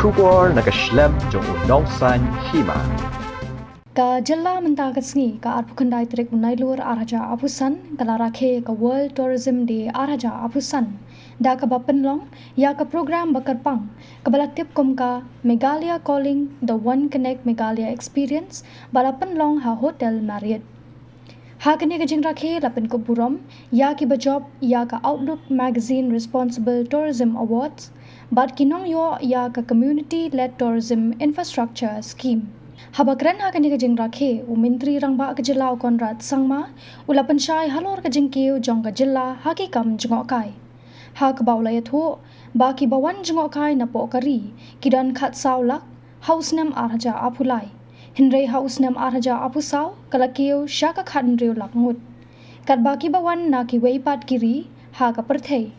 Shubor naga Snem Nongwan Hima. Ka jalla mentagasngi ka arpukandai trek unailur araja apusan kalarake ka World Tourism Day araja apusan da ka bapenlong ya ka program bakarpang kabalatip kom ka Meghalaya calling the One Connect Meghalaya experience balapenlong ha Hotel Marriott. Ha kani ka jingrakhe lapen ko burom ya ki bajob ya ka Outlook Magazine Responsible Tourism Awards but kinong yo ya ka Community Led Tourism Infrastructure Scheme. Habakran ha kani ka jingrakhe u Menteri Rangba ka jilla Conrad sangma ulapan syai halor ka Kiew jong ka jilla ha ki kam Jngohkai. Ha ka baulayat ho baki bawan Jngohkai na po kari kidan khat saulak Snem araja apulai. Hinrei Snem araja apusau kala Kiew sya ka khanreu lakngut. Kat baki bawan na ki weipat kiri ha ka perthei.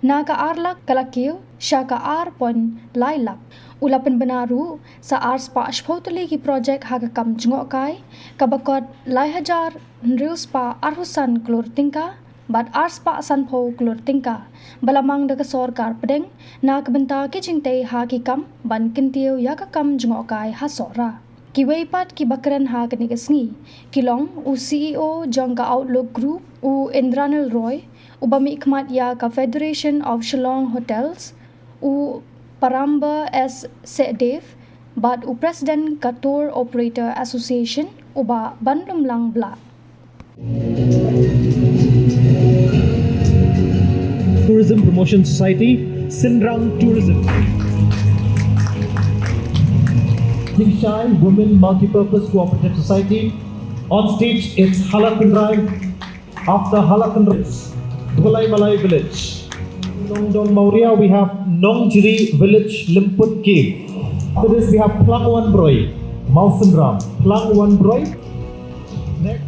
Na ka arlak kala Kiew sya ka ar pon lailak. Ulapan benaru sa ars pa ashpotali ki project ha ka kam Jngohkai kabakot lai hajar nrius pa arhusan klur tingka bat ars pa sanpo klur tingka balamang da ka sorkar pedeng na kabenta ki jingtei ha ki kam ban kintiu ya ka kam Jngohkai ha sora. Ki weipat ki bakran ha ka nigasngi kilong u CEO jong ka Outlook Group u Indranil Roy u bami ikmat ya ka Federation of Shillong Hotels u Paramba S. Sedev, but u President ka Tour Operator Association uba Bandung Lang Bla. Tourism Promotion Society, Sindrang Tourism. Shai Women Multipurpose Cooperative Society. On stage, it's Halakandrai. After Halakandrai, Dhulai Malai Village. Nongdon Maurya, we have Nongjiri Village, Limput Cave. After this, we have Plangwan Broi, Mausandram. Plangwan Broi. Next.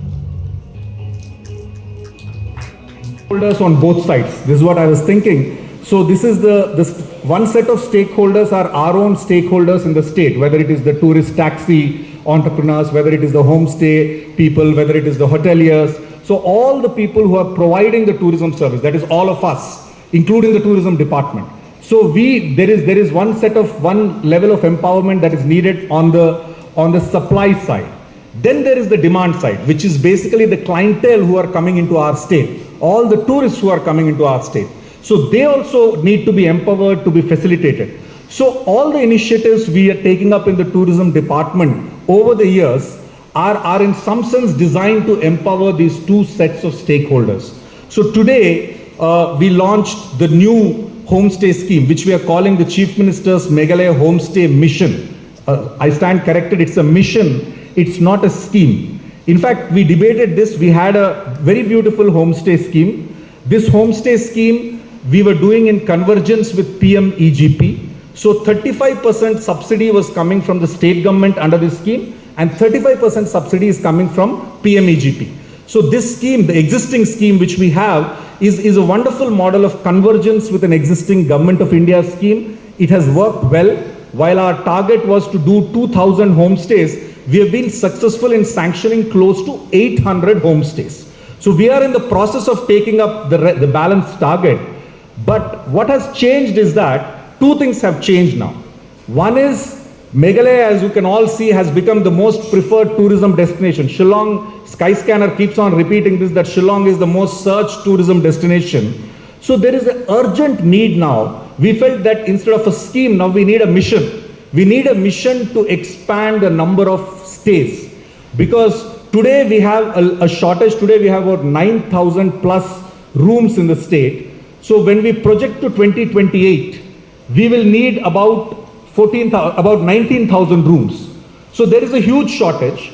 Stakeholders on both sides. This is what I was thinking. So this is this one set of stakeholders are our own stakeholders in the state, whether it is the tourist taxi entrepreneurs, whether it is the homestay people, whether it is the hoteliers. So all the people who are providing the tourism service, that is all of us, including the tourism department. So there is one level of empowerment that is needed on the supply side. Then there is the demand side, which is basically the clientele who are coming into our state, all the tourists who are coming into our state. So they also need to be empowered, to be facilitated. So all the initiatives we are taking up in the tourism department over the years are in some sense designed to empower these two sets of stakeholders. So today we launched the new homestay scheme, which we are calling the Chief Minister's Meghalaya Homestay Mission. I stand corrected, it's a mission, it's not a scheme. In fact, we debated this, we had a very beautiful homestay scheme. This homestay scheme we were doing in convergence with PM-EGP. So 35% subsidy was coming from the state government under this scheme and 35% subsidy is coming from PM-EGP. So this scheme, the existing scheme which we have is a wonderful model of convergence with an existing Government of India scheme. It has worked well. While our target was to do 2,000 homestays, we have been successful in sanctioning close to 800 homestays. So we are in the process of taking up the balanced target. But what has changed is that two things have changed now. One is Meghalaya, as you can all see, has become the most preferred tourism destination. Shillong, Skyscanner keeps on repeating this, that Shillong is the most searched tourism destination. So there is an urgent need now. We felt that instead of a scheme, now we need a mission. We need a mission to expand the number of stays. Because today we have a shortage, today we have about 9,000 plus rooms in the state. So when we project to 2028, we will need about 19,000 rooms. So there is a huge shortage.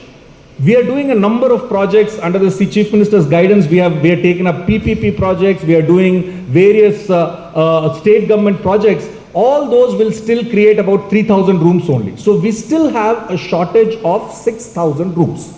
We are doing a number of projects under the Chief Minister's guidance. We are taking up PPP projects. We are doing various state government projects. All those will still create about 3,000 rooms only. So we still have a shortage of 6,000 rooms.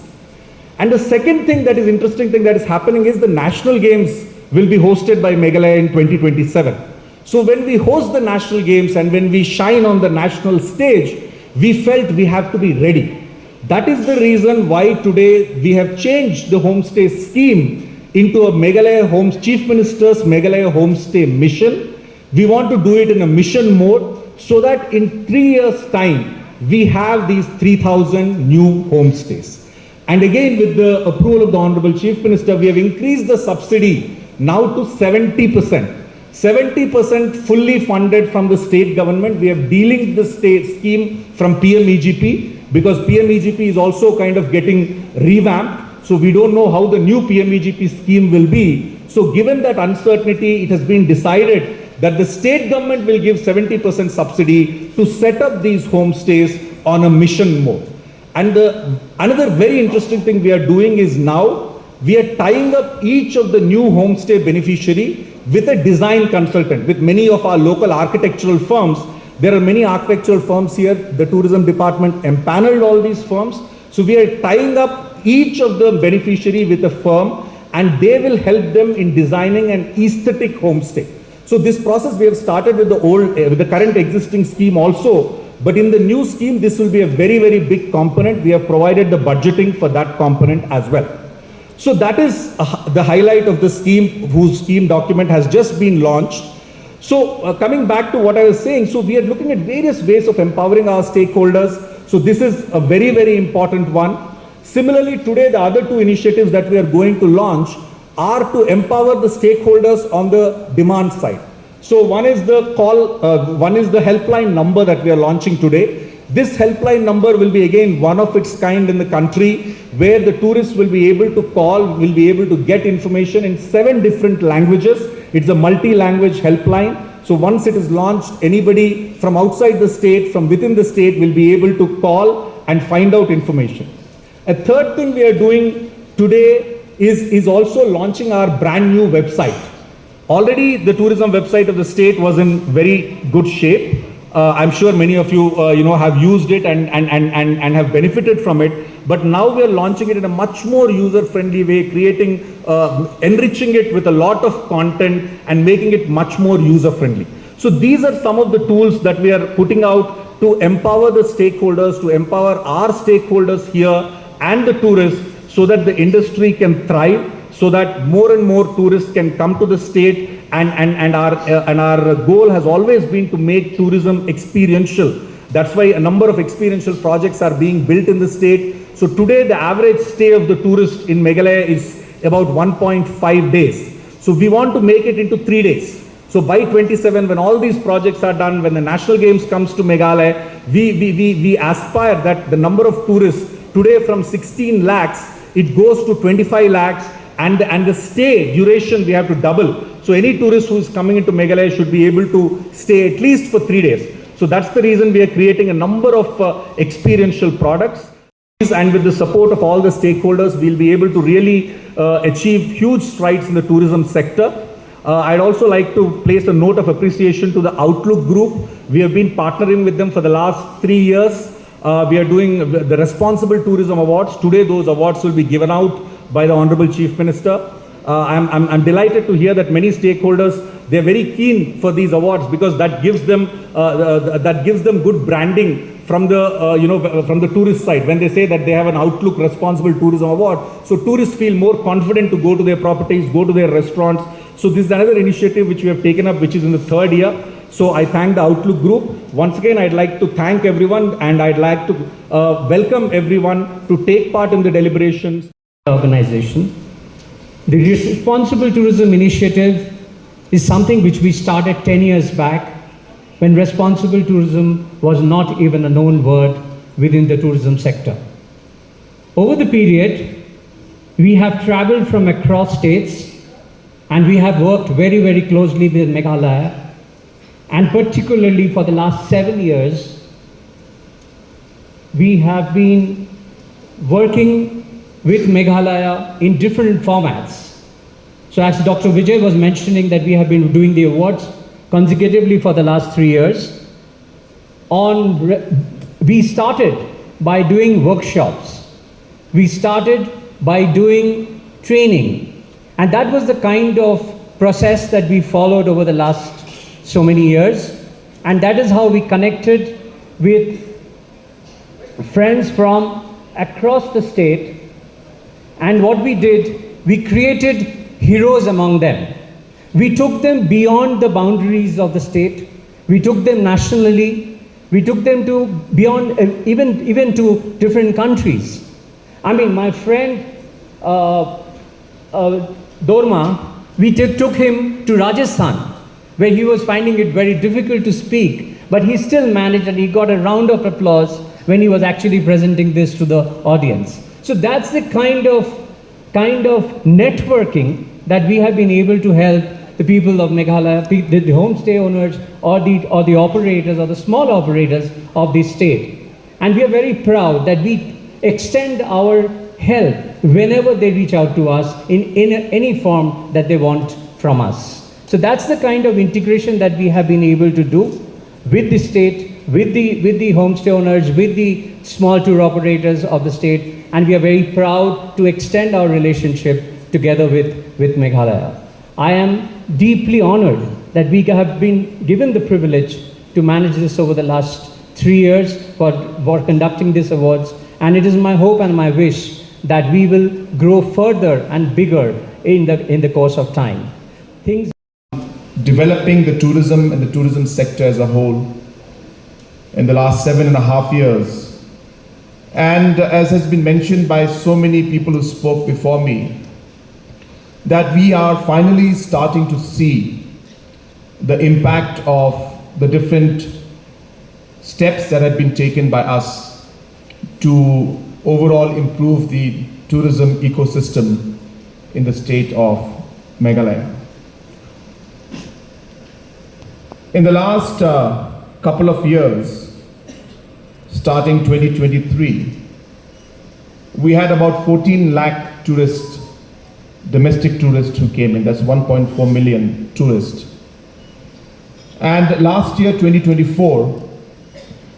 And the second thing that is interesting thing that is happening is the national games will be hosted by Meghalaya in 2027. So when we host the national games and when we shine on the national stage, we felt we have to be ready. That is the reason why today we have changed the homestay scheme into a Chief Minister's Meghalaya Homestay Mission. We want to do it in a mission mode so that in 3 years' time, we have these 3,000 new homestays. And again, with the approval of the Honorable Chief Minister, we have increased the subsidy now to 70%. 70% fully funded from the state government. We have delinked the state scheme from PMEGP because PMEGP is also kind of getting revamped. So we don't know how the new PMEGP scheme will be. So given that uncertainty, it has been decided that the state government will give 70% subsidy to set up these homestays on a mission mode. And another very interesting thing we are doing is now we are tying up each of the new homestay beneficiary with a design consultant, with many of our local architectural firms. There are many architectural firms here. The tourism department empaneled all these firms. So we are tying up each of the beneficiary with a firm, and they will help them in designing an aesthetic homestay. So this process we have started with the current existing scheme also, but in the new scheme, this will be a very, very big component. We have provided the budgeting for that component as well. So that is the highlight of the scheme, whose scheme document has just been launched. So coming back to what I was saying, so we are looking at various ways of empowering our stakeholders. So this is a very, very important one. Similarly, today, the other two initiatives that we are going to launch are to empower the stakeholders on the demand side. So one is the helpline number that we are launching today. This helpline number will be again one of its kind in the country, where the tourists will be able to call, will be able to get information in 7 different languages. It's a multi-language helpline. So once it is launched, anybody from outside the state, from within the state will be able to call and find out information. A third thing we are doing today is also launching our brand new website. Already the tourism website of the state was in very good shape. I'm sure many of you, have used it and have benefited from it. But now we are launching it in a much more user-friendly way, enriching it with a lot of content and making it much more user-friendly. So these are some of the tools that we are putting out to empower the stakeholders, to empower our stakeholders here and the tourists, so that the industry can thrive, so that more and more tourists can come to the state, and our goal has always been to make tourism experiential. That's why a number of experiential projects are being built in the state. So today the average stay of the tourist in Meghalaya is about 1.5 days. So we want to make it into 3 days. So by 27, when all these projects are done, when the National Games comes to Meghalaya, we aspire that the number of tourists today from 16 lakhs, it goes to 25 lakhs, and the stay duration we have to double. So any tourist who is coming into Meghalaya should be able to stay at least for 3 days. So that's the reason we are creating a number of experiential products. And with the support of all the stakeholders, we'll be able to really achieve huge strides in the tourism sector. I'd also like to place a note of appreciation to the Outlook Group. We have been partnering with them for the last 3 years. We are doing the Responsible Tourism Awards. Today, those awards will be given out by the Honorable Chief Minister. I'm delighted to hear that many stakeholders, they're very keen for these awards, because that gives them good branding from the tourist side. When they say that they have an Outlook Responsible Tourism Award, so tourists feel more confident to go to their properties, go to their restaurants. So this is another initiative which we have taken up, which is in the 3rd year. So I thank the Outlook Group. Once again, I'd like to thank everyone, and I'd like to welcome everyone to take part in the deliberations. Organization. The Responsible Tourism Initiative is something which we started 10 years back, when responsible tourism was not even a known word within the tourism sector. Over the period, we have traveled from across states, and we have worked very, very closely with Meghalaya, and particularly for the last 7 years, we have been working with Meghalaya in different formats. So as Dr. Vijay was mentioning, that we have been doing the awards consecutively for the last 3 years. We started by doing workshops. We started by doing training. And that was the kind of process that we followed over the last so many years. And that is how we connected with friends from across the state. And what we did, we created heroes among them. We took them beyond the boundaries of the state, We took them nationally. We took them to beyond, even to different countries. I mean, my friend Dorma, we took him to Rajasthan, where he was finding it very difficult to speak, but he still managed, and he got a round of applause when he was actually presenting this to the audience. So that's the kind of networking that we have been able to help the people of Meghalaya, the homestay owners, or the operators, or the small operators of the state. And we are very proud that we extend our help whenever they reach out to us in any form that they want from us. So that's the kind of integration that we have been able to do with the state, with the homestay owners, with the small tour operators of the state, and we are very proud to extend our relationship together with Meghalaya. I am deeply honored that we have been given the privilege to manage this over the last 3 years for conducting these awards, and it is my hope and my wish that we will grow further and bigger in the course of time. Developing the tourism and the tourism sector as a whole in the last 7.5 years. And as has been mentioned by so many people who spoke before me, that we are finally starting to see the impact of the different steps that have been taken by us to overall improve the tourism ecosystem in the state of Meghalaya. In the last couple of years, starting 2023, we had about 14 lakh tourists, domestic tourists who came in. That's 1.4 million tourists. And last year, 2024,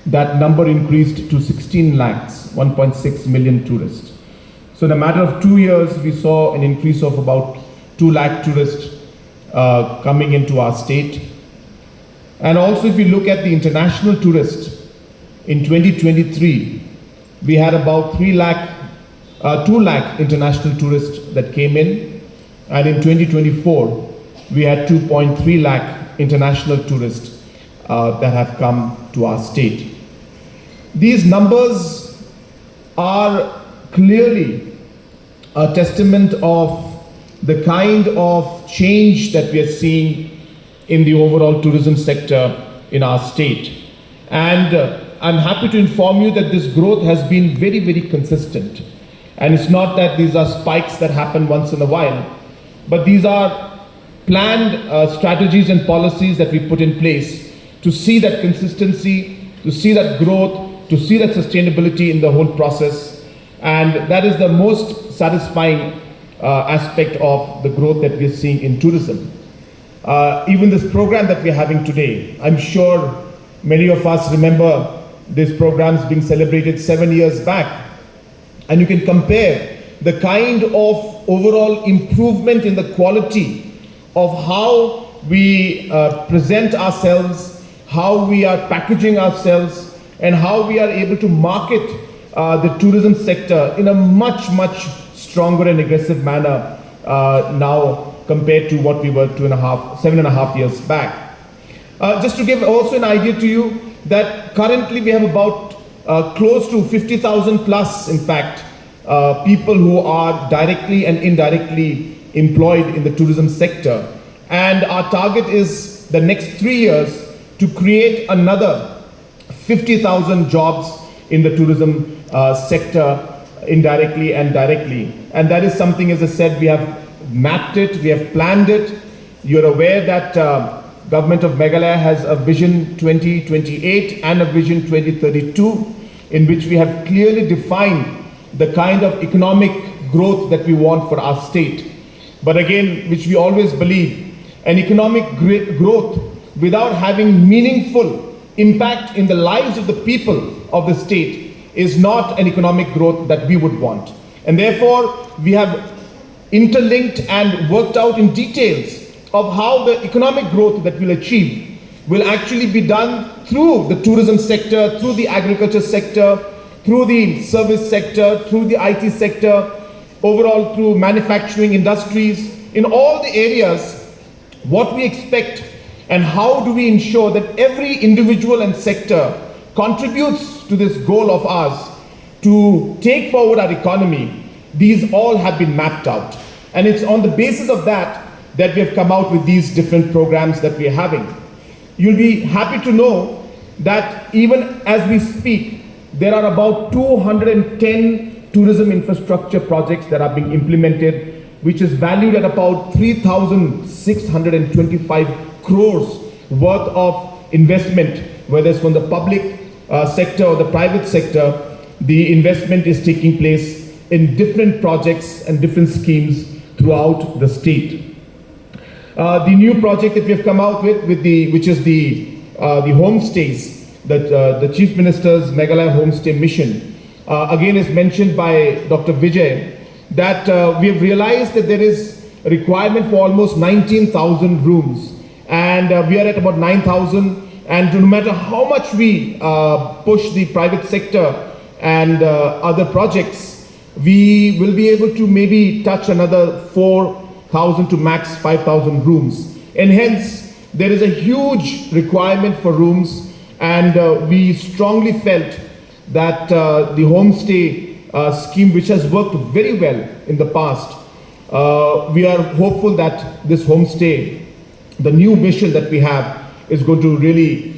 that number increased to 16 lakhs, 1.6 million tourists. So in a matter of 2 years, we saw an increase of about 2 lakh tourists coming into our state. And also if you look at the international tourists, in 2023, we had about 2 lakh international tourists that came in. And in 2024, we had 2.3 lakh international tourists that have come to our state. These numbers are clearly a testament of the kind of change that we are seeing in the overall tourism sector in our state. And I'm happy to inform you that this growth has been very, very consistent. And it's not that these are spikes that happen once in a while, but these are planned strategies and policies that we put in place to see that consistency, to see that growth, to see that sustainability in the whole process. And that is the most satisfying aspect of the growth that we're seeing in tourism. Even this program that we're having today, I'm sure many of us remember these programs being celebrated 7 years back. And you can compare the kind of overall improvement in the quality of how we present ourselves, how we are packaging ourselves, and how we are able to market the tourism sector in a much, much stronger and aggressive manner now compared to what we were 7.5 years back. Just to give also an idea to you that currently we have about close to 50,000 plus, in fact, people who are directly and indirectly employed in the tourism sector. And our target is the next 3 years to create another 50,000 jobs in the tourism sector, indirectly and directly. And that is something, as I said, we have mapped it, we have planned it. You're aware that Government of Meghalaya has a Vision 2028 and a Vision 2032, in which we have clearly defined the kind of economic growth that we want for our state. But again, which we always believe, an economic growth without having meaningful impact in the lives of the people of the state is not an economic growth that we would want. And therefore, we have interlinked and worked out in details of how the economic growth that we'll achieve will actually be done through the tourism sector, through the agriculture sector, through the service sector, through the IT sector, overall through manufacturing industries. In all the areas, what we expect And how do we ensure that every individual and sector contributes to this goal of ours to take forward our economy? These all have been mapped out. And it's on the basis of that that we have come out with these different programs that we are having. You'll be happy to know that even as we speak, there are about 210 tourism infrastructure projects that are being implemented, which is valued at about 3,625 crores worth of investment, whether it's from the public sector or the private sector. The investment is taking place in different projects and different schemes throughout the state. The new project that we have come out with which is the homestays, the Chief Minister's Meghalaya Homestay Mission, again is mentioned by Dr. Vijay, that we have realized that there is a requirement for almost 19,000 rooms, and we are at about 9,000, and no matter how much we push the private sector and other projects, we will be able to maybe touch another 4,000 to max 5,000 rooms. And hence, there is a huge requirement for rooms, and we strongly felt that the homestay scheme, which has worked very well in the past, we are hopeful that this homestay, the new mission that we have, is going to really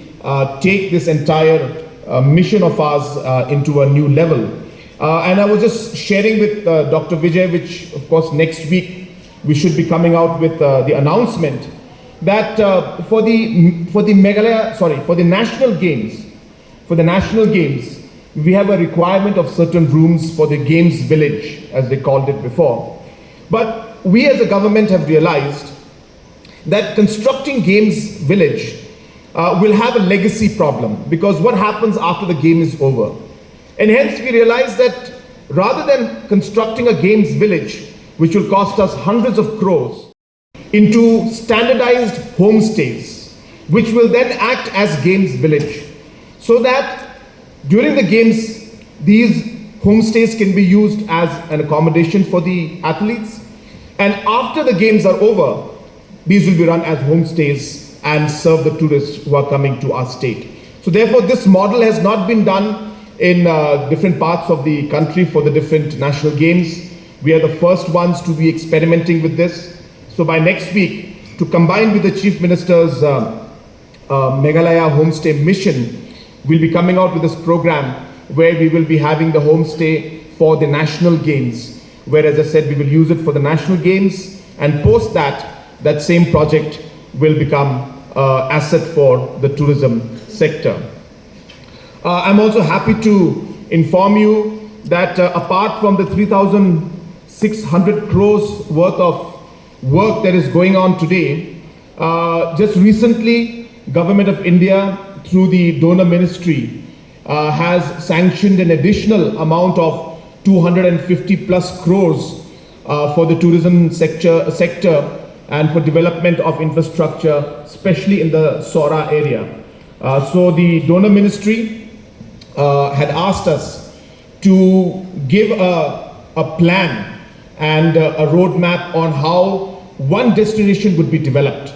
take this entire mission of ours into a new level. And I was just sharing with Dr. Vijay, which of course next week we should be coming out with the announcement that for the national games, we have a requirement of certain rooms for the games village, as they called it before. But we as a government have realized that constructing games village will have a legacy problem, because what happens after the game is over? And hence we realized that rather than constructing a games village, which will cost us hundreds of crores, into standardized homestays, which will then act as games village, so that during the games, these homestays can be used as an accommodation for the athletes, and after the games are over, these will be run as homestays and serve the tourists who are coming to our state. So therefore, this model has not been done in different parts of the country for the different national games. We are the first ones to be experimenting with this. So by next week, to combine with the Chief Minister's Meghalaya Homestay Mission, we'll be coming out with this program where we will be having the homestay for the national games, where, as I said, we will use it for the national games, and post that, that same project will become asset for the tourism sector. I'm also happy to inform you that apart from the 3,600 crores worth of work that is going on today, just recently, Government of India, through the donor ministry, has sanctioned an additional amount of 250 plus crores for the tourism sector and for development of infrastructure, especially in the Sora area. So the donor ministry had asked us to give a plan and a roadmap on how one destination would be developed.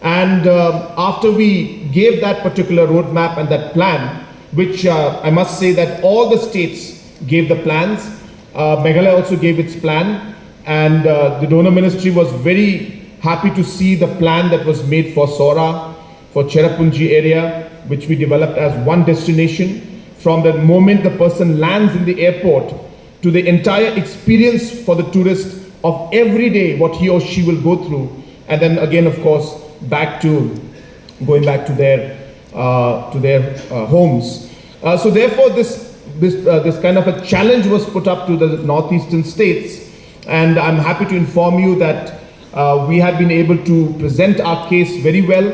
And after we gave that particular roadmap and that plan, which I must say that all the states gave the plans, Meghalaya also gave its plan, and the donor ministry was very happy to see the plan that was made for Sora, for Cherrapunji area, which we developed as one destination. From the moment the person lands in the airport to the entire experience for the tourist of every day, what he or she will go through, and then again, of course, going back to their homes. So therefore, this kind of a challenge was put up to the northeastern states, and I'm happy to inform you that we have been able to present our case very well,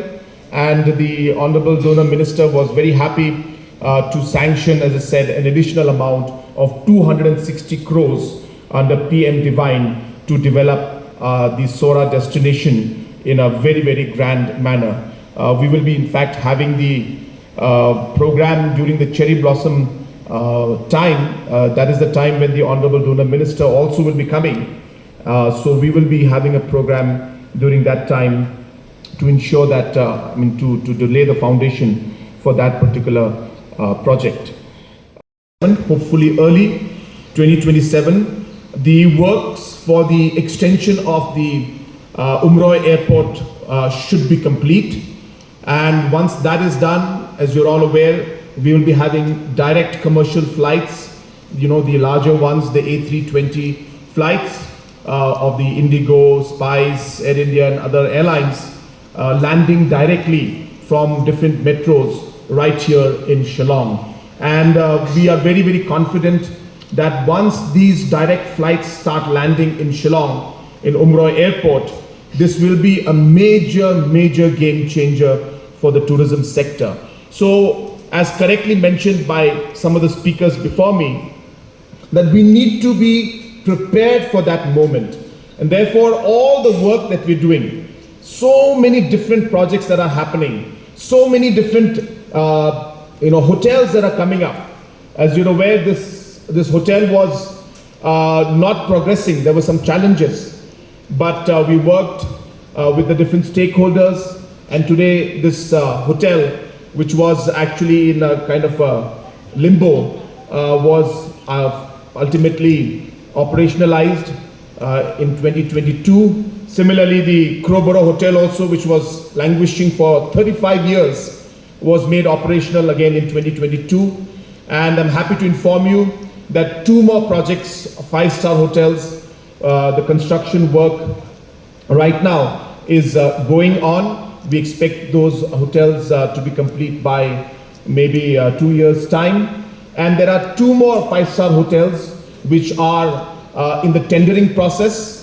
and the Honorable Donor Minister was very happy to sanction, as I said, an additional amount of 260 crores under PM Divine to develop the Sora destination in a very, very grand manner. We will be, in fact, having the program during the cherry blossom time. That is the time when the Honorable Donor Minister also will be coming. So we will be having a program during that time to ensure that, to lay the foundation for that particular project. Hopefully early 2027, the works for the extension of the Umroi airport should be complete. And once that is done, as you're all aware, we will be having direct commercial flights, the larger ones, the A320 flights of the Indigo, Spice, Air India and other airlines landing directly from different metros right here in Shillong. And we are very, very confident that once these direct flights start landing in Shillong, in Umroi airport, this will be a major, major game changer for the tourism sector. So, as correctly mentioned by some of the speakers before me, that we need to be prepared for that moment. And therefore, all the work that we're doing, so many different projects that are happening, so many different hotels that are coming up. As you're aware, this hotel was not progressing. There were some challenges, but we worked with the different stakeholders, and today this hotel, which was actually in a kind of a limbo, was ultimately operationalized in 2022. Similarly, the Crowborough Hotel also, which was languishing for 35 years, was made operational again in 2022. And I'm happy to inform you that 2 more projects, 5-star hotels, the construction work right now is going on. We expect those hotels to be complete by maybe 2 years' time. And there are 2 more 5-star hotels which are in the tendering process,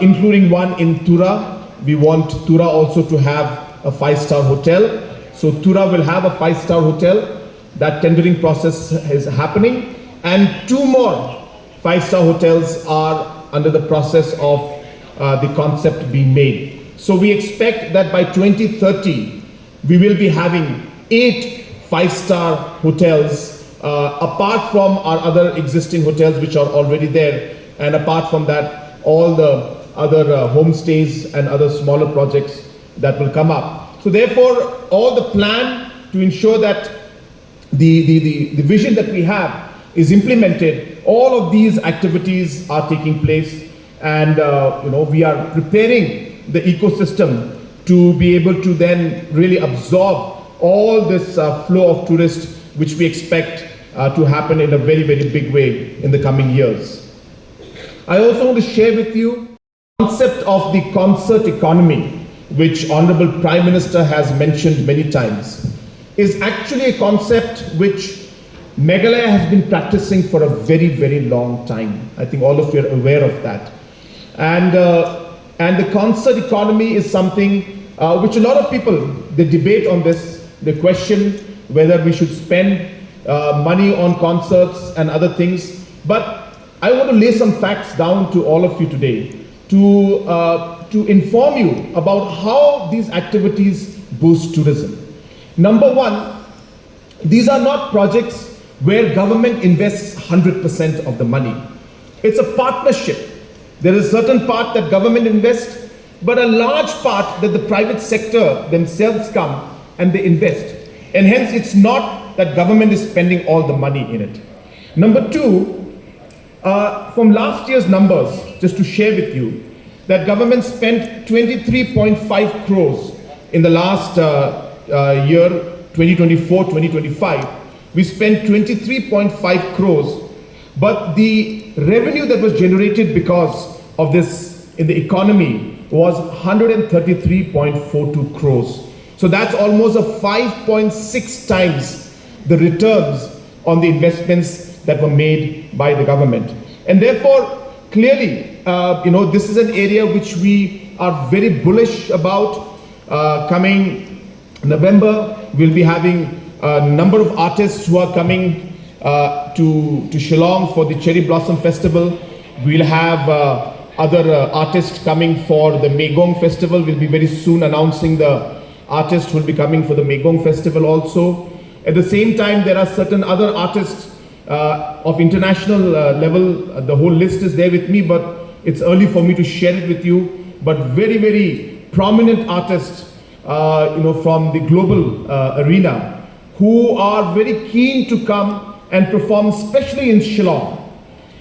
including one in Tura. We want Tura also to have a 5-star hotel. So Tura will have a 5-star hotel. That tendering process is happening. And 2 more 5-star hotels are under the process of the concept being made. So we expect that by 2030, we will be having 8 5-star hotels, apart from our other existing hotels which are already there. And apart from that, all the other homestays and other smaller projects that will come up. So therefore, all the plan to ensure that the vision that we have is implemented, all of these activities are taking place, and we are preparing the ecosystem to be able to then really absorb all this flow of tourists, which we expect to happen in a very, very big way in the coming years. I also want to share with you the concept of the concert economy, which Honorable Prime Minister has mentioned many times, is actually a concept which Meghalaya has been practicing for a very, very long time. I think all of you are aware of that. And the concert economy is something which a lot of people, they debate on this. They question whether we should spend money on concerts and other things. But I want to lay some facts down to all of you today to inform you about how these activities boost tourism. Number one, these are not projects where government invests 100% of the money. It's a partnership. There is a certain part that government invests, but a large part that the private sector themselves come and they invest. And hence it's not that government is spending all the money in it. Number two, from last year's numbers, just to share with you, that government spent 23.5 crores in the last year, 2024-2025. We spent 23.5 crores, but the revenue that was generated because of this in the economy was 133.42 crores. So that's almost a 5.6 times the returns on the investments that were made by the government. And therefore, clearly, this is an area which we are very bullish about. Coming November, we'll be having a number of artists who are coming to Shillong for the Cherry Blossom Festival. We'll have other artists coming for the Megong Festival. We'll be very soon announcing the artists who will be coming for the Megong Festival also. At the same time, there are certain other artists of international level. The whole list is there with me, but it's early for me to share it with you. But very, very prominent artists from the global arena, who are very keen to come and perform, especially in Shillong.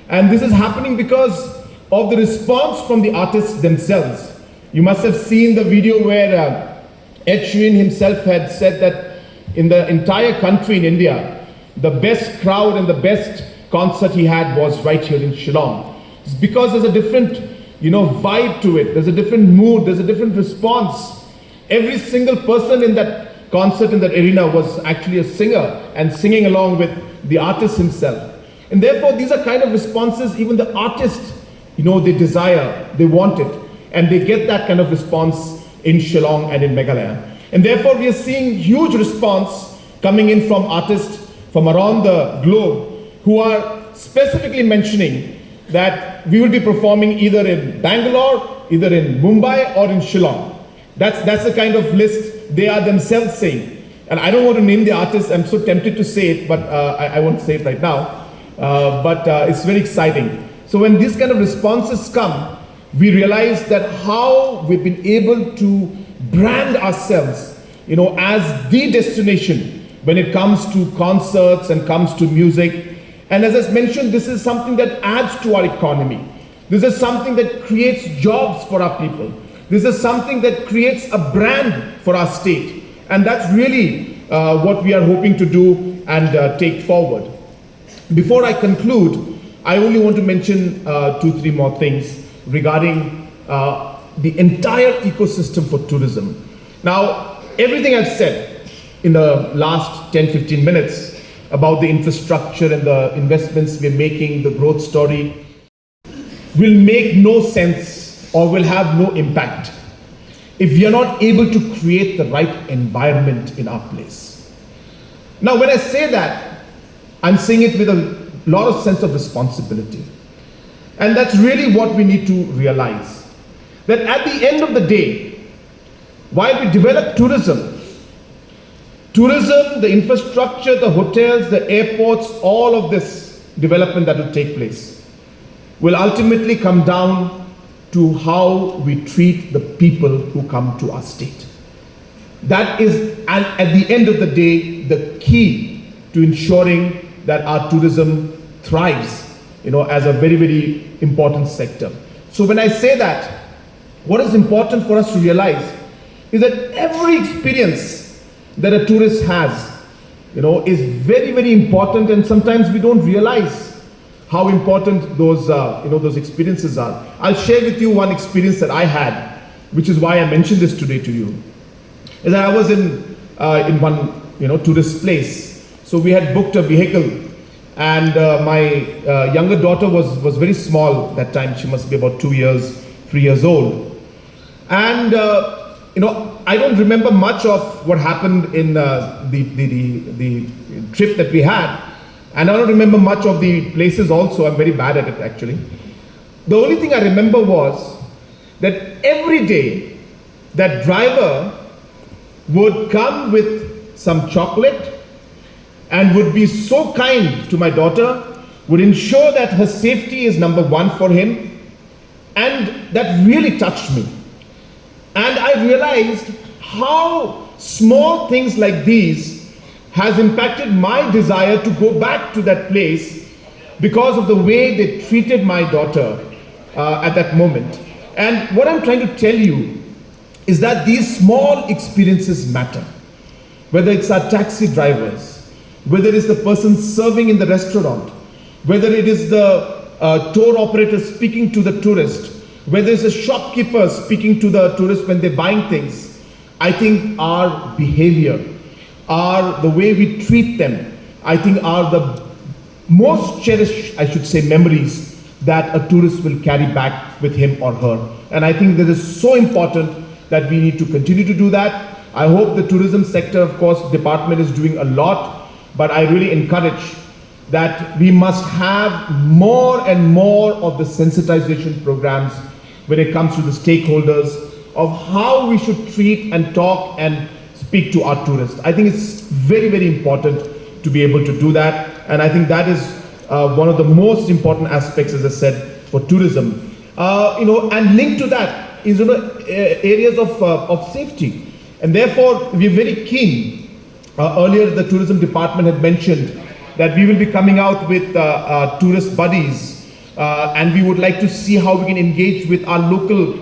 And this is happening because of the response from the artists themselves. You must have seen the video where Ed Sheeran himself had said that in the entire country in India, the best crowd and the best concert he had was right here in Shillong. It's because there's a different, vibe to it. There's a different mood. There's a different response. Every single person in that concert, in that arena, was actually a singer and singing along with the artist himself. And therefore, these are kind of responses even the artists, they desire, they want it. And they get that kind of response in Shillong and in Meghalaya. And therefore, we are seeing huge response coming in from artists from around the globe who are specifically mentioning that we will be performing either in Bangalore, either in Mumbai or in Shillong. That's the kind of list they are themselves saying. And I don't want to name the artists. I'm so tempted to say it, but I won't say it right now. But it's very exciting. So when these kind of responses come, we realize that how we've been able to brand ourselves, as the destination when it comes to concerts and comes to music. And as I mentioned, this is something that adds to our economy. This is something that creates jobs for our people. This is something that creates a brand for our state. And that's really what we are hoping to do and take forward. Before I conclude, I only want to mention 2-3 more things regarding the entire ecosystem for tourism. Now, everything I've said in the last 10-15 minutes about the infrastructure and the investments we're making, the growth story, will make no sense or will have no impact if we are not able to create the right environment in our place. Now, when I say that, I'm saying it with a lot of sense of responsibility. And that's really what we need to realize. That at the end of the day, while we develop tourism, the infrastructure, the hotels, the airports, all of this development that will take place will ultimately come down to how we treat the people who come to our state. That is, at the end of the day, the key to ensuring that our tourism thrives, as a very, very important sector. So when I say that, what is important for us to realize is that every experience that a tourist has, is very, very important, and sometimes we don't realize how important those experiences are. I'll share with you one experience that I had, which is why I mentioned this today to you. Is that I was in one, tourist place. So we had booked a vehicle, and my younger daughter was very small that time. She must be about 3 years old. And I don't remember much of what happened in the trip that we had, and I don't remember much of the places also. I'm very bad at it, actually. The only thing I remember was that every day that driver would come with some chocolate and would be so kind to my daughter, would ensure that her safety is number one for him, and that really touched me. And I realized how small things like these has impacted my desire to go back to that place because of the way they treated my daughter at that moment. And what I'm trying to tell you is that these small experiences matter. Whether it's our taxi drivers, whether it's the person serving in the restaurant, whether it is the tour operator speaking to the tourist, whether it's a shopkeeper speaking to the tourist when they're buying things, I think our behavior, the way we treat them, I think are the most cherished, I should say, memories that a tourist will carry back with him or her. And I think that is so important that we need to continue to do that. I hope the tourism sector, of course, department is doing a lot, but I really encourage that we must have more and more of the sensitization programs when it comes to the stakeholders of how we should treat and talk and speak to our tourists. I think it's very, very important to be able to do that. And I think that is one of the most important aspects, as I said, for tourism. And linked to that is areas of safety. And therefore, we are very keen. Earlier, the tourism department had mentioned that we will be coming out with tourist buddies, and we would like to see how we can engage with our local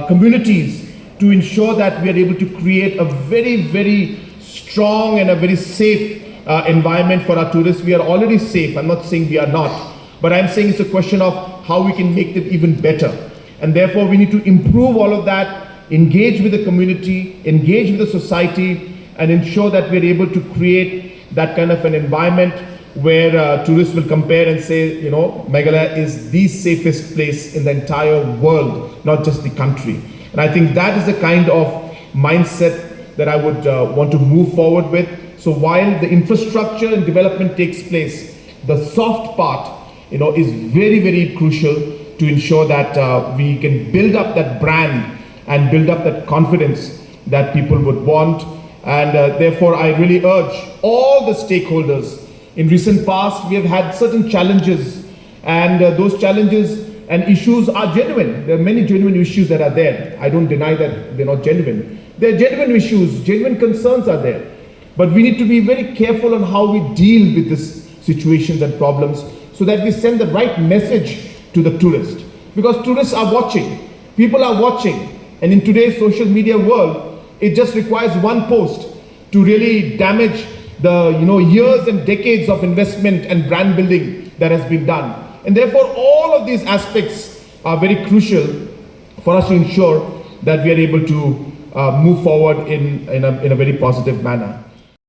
communities to ensure that we are able to create a very, very strong and a very safe environment for our tourists. We are already safe. I'm not saying we are not, but I'm saying it's a question of how we can make them even better. And therefore, we need to improve all of that, engage with the community, engage with the society, and ensure that we're able to create that kind of an environment where tourists will compare and say, you know, Meghalaya is the safest place in the entire world, not just the country. And I think that is the kind of mindset that I would want to move forward with. So while the infrastructure and development takes place, the soft part, you know, is very, very crucial to ensure that we can build up that brand and build up that confidence that people would want. And therefore, I really urge all the stakeholders. In recent past, we have had certain challenges, and those challenges and issues are genuine. There are many genuine issues that are there. I don't deny that they're not genuine. There are genuine issues, genuine concerns are there. But we need to be very careful on how we deal with these situations and problems so that we send the right message to the tourist. Because tourists are watching, people are watching, and in today's social media world, it just requires one post to really damage the years and decades of investment and brand building that has been done. And therefore, all of these aspects are very crucial for us to ensure that we are able to move forward in a very positive manner.